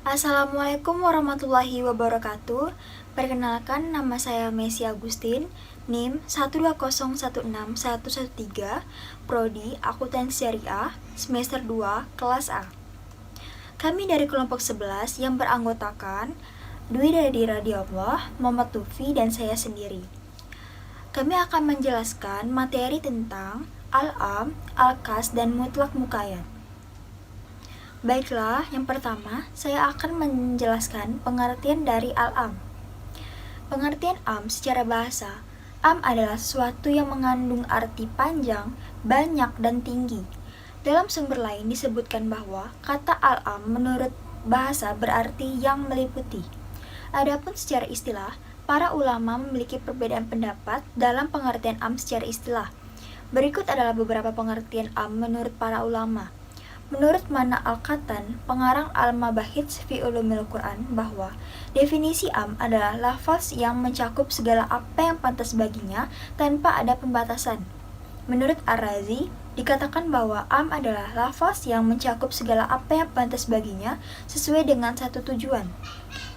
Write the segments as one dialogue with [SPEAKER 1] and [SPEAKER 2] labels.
[SPEAKER 1] Assalamualaikum warahmatullahi wabarakatuh. Perkenalkan, nama saya Messi Agustin, NIM 120161113, Prodi Akuntansi Syariah, semester 2, kelas A. Kami dari kelompok 11 yang beranggotakan Dwi dari Radiyallah, Muhammad Tufi, dan saya sendiri. Kami akan menjelaskan materi tentang Al-Am, Al-Kas, dan Mutlak Muqayyad. Baiklah, yang pertama, saya akan menjelaskan pengertian dari al-am. Pengertian am secara bahasa, am adalah sesuatu yang mengandung arti panjang, banyak, dan tinggi. Dalam sumber lain disebutkan bahwa kata al-am menurut bahasa berarti yang meliputi. Adapun secara istilah, para ulama memiliki perbedaan pendapat dalam pengertian am secara istilah. Berikut adalah beberapa pengertian am menurut para ulama. Menurut Mana Al-Qatan, pengarang Al-Mabahits fi Ulumil Quran, bahwa definisi am adalah lafaz yang mencakup segala apa yang pantas baginya tanpa ada pembatasan. Menurut Ar-Razi, dikatakan bahwa am adalah lafaz yang mencakup segala apa yang pantas baginya sesuai dengan satu tujuan.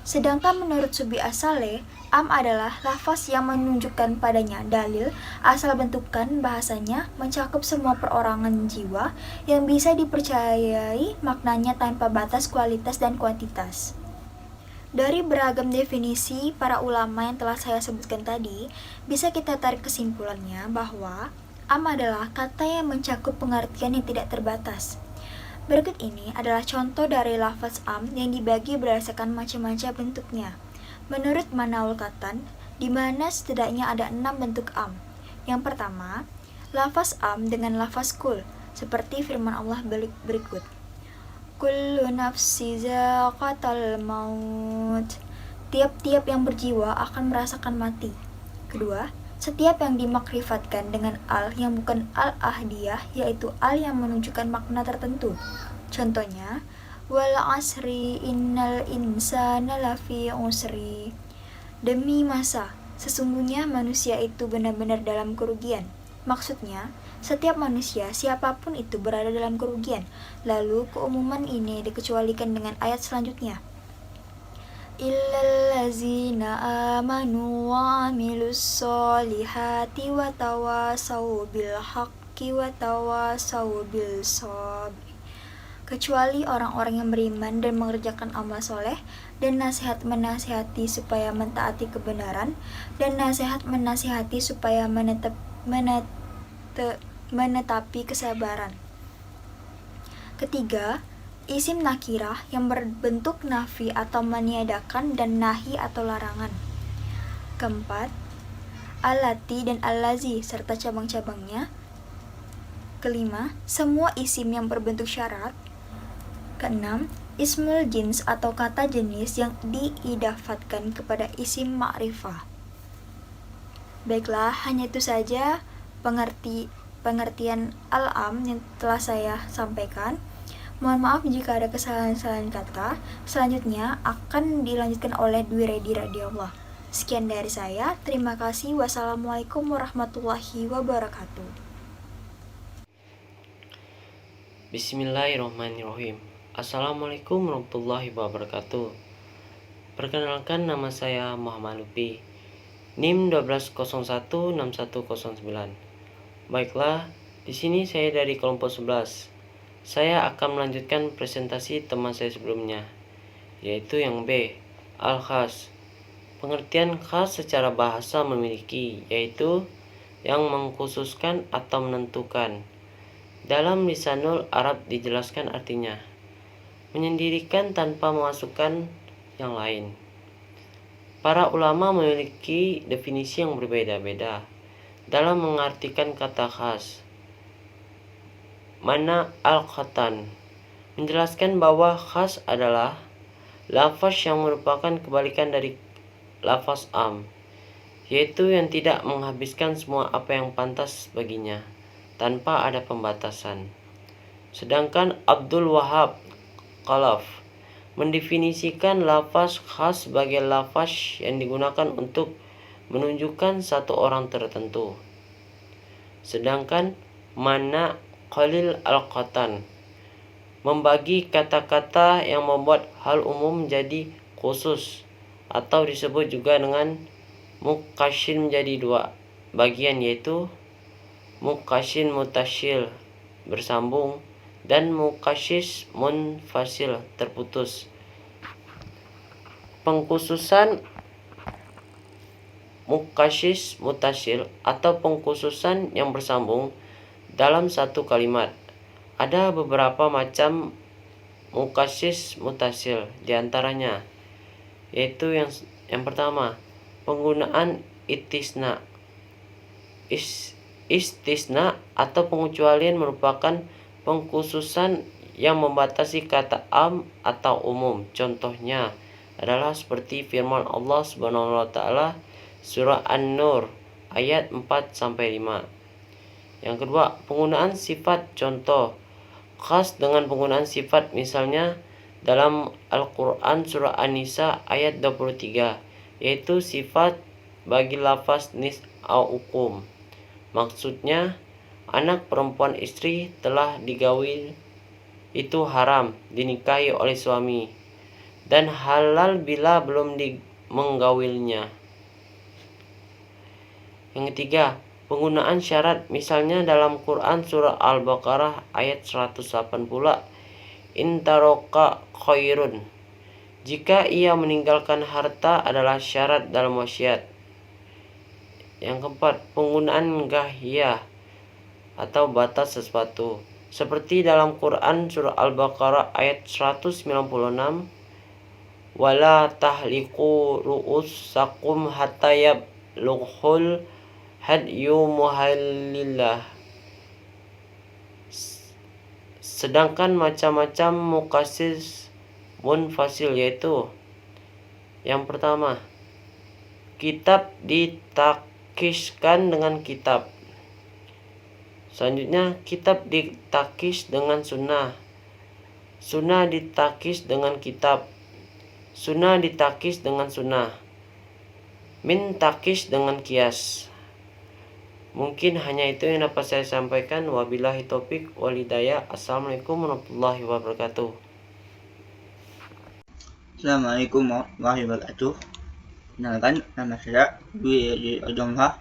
[SPEAKER 1] Sedangkan menurut Subi As-Saleh, am adalah lafaz yang menunjukkan padanya dalil asal bentukan bahasanya mencakup semua perorangan jiwa yang bisa dipercayai maknanya tanpa batas kualitas dan kuantitas. Dari beragam definisi para ulama yang telah saya sebutkan tadi, bisa kita tarik kesimpulannya bahwa am adalah kata yang mencakup pengertian yang tidak terbatas. Berikut ini adalah contoh dari lafaz am yang dibagi berdasarkan macam-macam bentuknya. Menurut Manaul Qatan, di mana setidaknya ada 6 bentuk am. Yang pertama, lafaz am dengan lafaz kul, seperti firman Allah berikut. Kullu nafsi zaqatal maut. Tiap-tiap yang berjiwa akan merasakan mati. Kedua, setiap yang dimakrifatkan dengan al yang bukan al-ahdiyah, yaitu al yang menunjukkan makna tertentu. Contohnya, wal asri innal insana lafi usri. Demi masa, sesungguhnya manusia itu benar-benar dalam kerugian. Maksudnya, setiap manusia, siapapun itu berada dalam kerugian. Lalu, keumuman ini dikecualikan dengan ayat selanjutnya. Illallazina amanu wa amilus solihati wa tawasaw bil haqqi wa tawasaw bil sabr. Kecuali orang-orang yang beriman dan mengerjakan amal soleh, dan nasihat menasihati supaya mentaati kebenaran, dan nasihat menasihati supaya menetapi kesabaran. Ketiga, isim nakirah yang berbentuk nafi atau meniadakan dan nahi atau larangan. Keempat, alati dan allazi serta cabang-cabangnya. Kelima, semua isim yang berbentuk syarat. Keenam, ismul jins atau kata jenis yang diidafatkan kepada isim ma'rifah. Baiklah, hanya itu saja pengertian al-am yang telah saya sampaikan. Mohon maaf jika ada kesalahan-kesalahan kata. Selanjutnya akan dilanjutkan oleh Dwi Redi Radiyallah. Sekian dari saya. Terima kasih. Wassalamualaikum warahmatullahi wabarakatuh.
[SPEAKER 2] Bismillahirrahmanirrahim. Assalamualaikum warahmatullahi wabarakatuh. Perkenalkan, nama saya Muhammad Lupi, NIM 12016109. Baiklah, di sini saya dari kelompok 11. Saya akan melanjutkan presentasi teman saya sebelumnya, yaitu yang B, al-khas. Pengertian khas secara bahasa memiliki, yaitu yang mengkhususkan atau menentukan. Dalam Lisanul Arab dijelaskan artinya menyendirikan tanpa memasukkan yang lain. Para ulama memiliki definisi yang berbeda-beda dalam mengartikan kata khas. Mana Al-Qatan menjelaskan bahwa khas adalah lafaz yang merupakan kebalikan dari lafaz am, yaitu yang tidak menghabiskan semua apa yang pantas baginya tanpa ada pembatasan. Sedangkan Abdul Wahab Khalaf mendefinisikan lafaz khas sebagai lafaz yang digunakan untuk menunjukkan satu orang tertentu. Sedangkan Mana Khalil Al-Qatan membagi kata-kata yang membuat hal umum menjadi khusus, atau disebut juga dengan muqasyin menjadi dua bagian, yaitu muqasyin mutasil bersambung dan muqasyis munfasil terputus. Pengkhususan muqasyis mutasil atau pengkhususan yang bersambung dalam satu kalimat. Ada beberapa macam muqasyis mutasil, diantaranya yaitu yang pertama, penggunaan istisna. Istisna atau pengecualian merupakan pengkhususan yang membatasi kata am atau umum. Contohnya adalah seperti firman Allah Subhanahu wa taala surah An-Nur ayat 4-5. Yang kedua, penggunaan sifat contoh. Khas dengan penggunaan sifat, misalnya dalam Al-Qur'an surah An-Nisa ayat 23, yaitu sifat bagi lafaz nis au ukum. Maksudnya, anak perempuan istri telah digawil itu haram dinikahi oleh suami dan halal bila belum menggawilnya. Yang ketiga, penggunaan syarat, misalnya dalam Quran surah Al-Baqarah ayat 108 pula, intaroka khairun, jika ia meninggalkan harta adalah syarat dalam wasiat. Yang keempat, penggunaan ghaiyah atau batas sesuatu, seperti dalam Quran surah Al-Baqarah ayat 196, wala tahliqu ru'usakum hatta yablughul hadyu muhallillah. Sedangkan macam-macam muqasyis munfasil, yaitu yang pertama, kitab ditakiskan dengan kitab. Selanjutnya, kitab ditakis dengan sunnah. Sunnah ditakis dengan kitab. Sunnah ditakis dengan sunnah. Min takis dengan kias. Mungkin hanya itu yang dapat saya sampaikan. Wabillahi taufik wal hidayah. Assalamualaikum warahmatullahi wabarakatuh.
[SPEAKER 3] Assalamualaikum warahmatullahi wabarakatuh. Kenalkan, nama saya Dwi Adomha,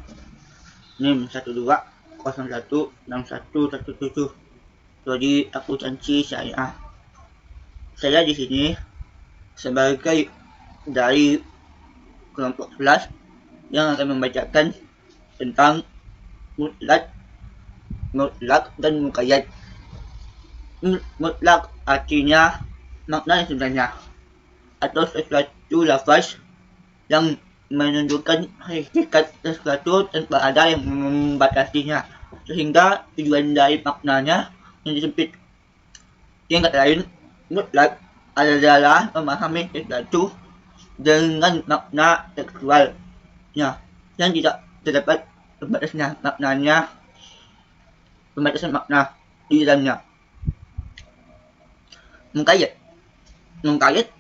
[SPEAKER 3] NIM 12016117. Jadi akuntansi syariah. Saya di sini sebagai dari kelompok 11 yang akan membacakan tentang mutlak dan muqayyad. Mutlak artinya makna yang sebenarnya atau sesuatu lafaz yang menunjukkan hakikat sesuatu tanpa ada yang membatasinya, sehingga tujuan dari maknanya yang disempit. Yang kata lain, mutlak adalah memahami sesuatu dengan makna tekstualnya yang tidak terdapat pembatasan makna di dalamnya. Muqayyad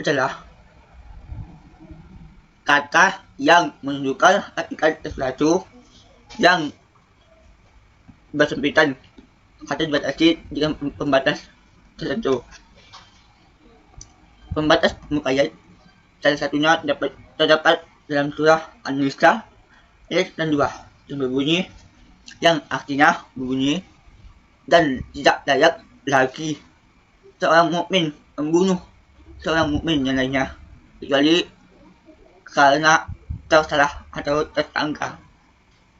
[SPEAKER 3] adalah kata yang menunjukkan hakikat sesuatu yang bersempitan atau dibatasi dengan pembatas tertentu. Pembatas muqayyad salah satunya terdapat dalam surah An-Nisa ayat 2 yang berbunyi, yang artinya berbunyi, dan tidak layak lagi seorang mukmin membunuh seorang mukmin yang lainnya kecuali karena tersalah atau tersangka,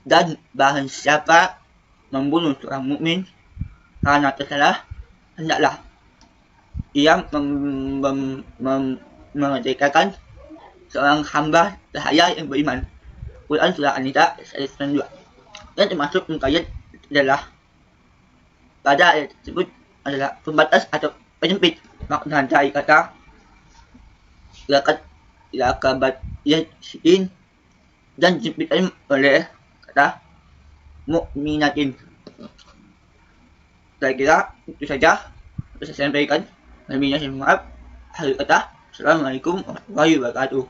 [SPEAKER 3] dan barang siapa membunuh seorang mukmin karena tersalah, hendaklah ia memerdekakan seorang hamba sahaya yang beriman. Quran surah An-Nisa ayat 2. Yang termasuk muqayyad adalah pada ayat tersebut adalah pembatas atau penyempit makna dari kata lakabatin dan disempitkan oleh kata mukminatin. Saya kira itu saja bisa saya sampaikan. Lebihnya saya mohon maaf. Akhir kata, Assalamualaikum warahmatullahi wabarakatuh.